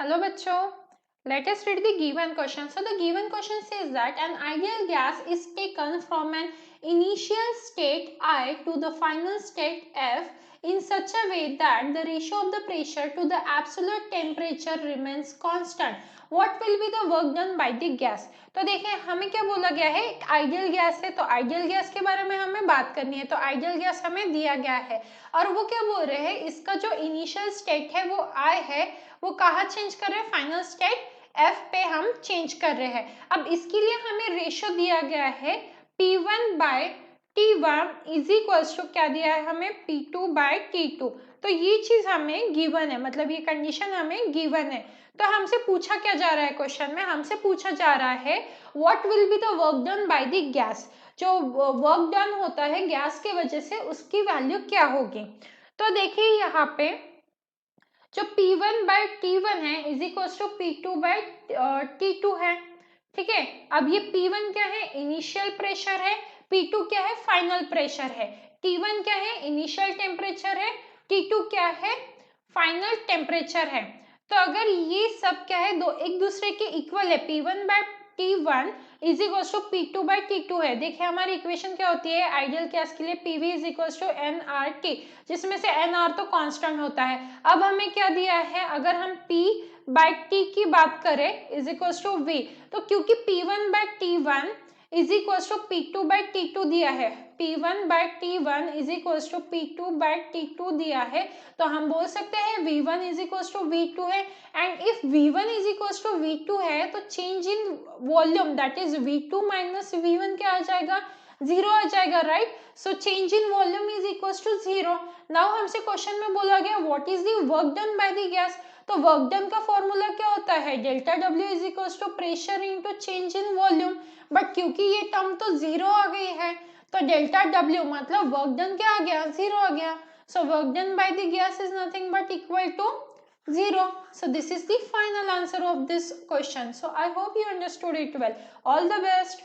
Hello bachcho, let us read the given question. So the given question says that an ideal gas is taken from an initial state I to the final state F in such a way that the ratio of the pressure to the absolute temperature remains constant. What will be the work done by the gas? तो देखिए हमें क्या बोला गया है, एक ideal gas है, तो आइडियल गैस के बारे में हमें बात करनी है। तो आइडियल गैस हमें दिया गया है और वो क्या बोल रहे हैं, इसका जो इनिशियल स्टेट है वो आई है, वो कहाँ चेंज कर रहे हैं, फाइनल स्टेट एफ पे हम चेंज कर रहे हैं। अब इसके लिए हमें रेशो दिया गया है P1 by T1 is equals to क्या दिया है हमें, P2 बाय T2। तो ये चीज हमें गिवन है, मतलब ये कंडीशन हमें गिवन है। तो हमसे पूछा क्या जा रहा है, क्वेश्चन में हमसे पूछा जा रहा है what will be the work done by the gas, जो वर्क डन होता है गैस की वजह से उसकी वैल्यू क्या होगी। तो देखिए यहाँ पे जो P1 बाय T1 है is equal to P2 by T2 है। ठीक है, अब ये P1 क्या है, इनिशियल प्रेशर है, P2 क्या है, फाइनल प्रेशर है। T1 क्या है, इनिशियल टेम्परेचर है, T2 क्या है, फाइनल टेम्परेचर है। तो अगर ये सब क्या है, दो एक दूसरे के इक्वल है, P1 by T1 is equal to P2 by T2 है। देखिए हमारी इक्वेशन क्या होती है आइडियल गैस के लिए, PV is equal to nRT, जिसमें से nR तो कांस्टेंट होता है। अब हमें क्या दिया है, अगर हम P बाय T की बात करें इज इक्वल टू V, तो क्योंकि P1 by T1 is equal to P2 by T2 दिया है, P1 by T1 is equal to P2 by T2 दिया है, तो हम बोल सकते हैं V1 is equal to V2 है। And if V1 is equal to V2 है तो change in volume that is V2 minus V1 क्या आ जाएगा, जीरो आ जाएगा, right. So change in volume is equal to zero. Now हमसे question में बोला गया what is the work done by the gas, तो वर्क डन का फॉर्मूला क्या होता है, delta W is equal to pressure into change in volume. But क्योंकि ये टर्म तो जीरो आ गई है, तो डेल्टा डब्ल्यू मतलब वर्क डन क्या आ गया, जीरो आ गया। So work done by the gas is nothing but equal to zero. So this is the final answer of this question. So I hope you understood it well. All the best.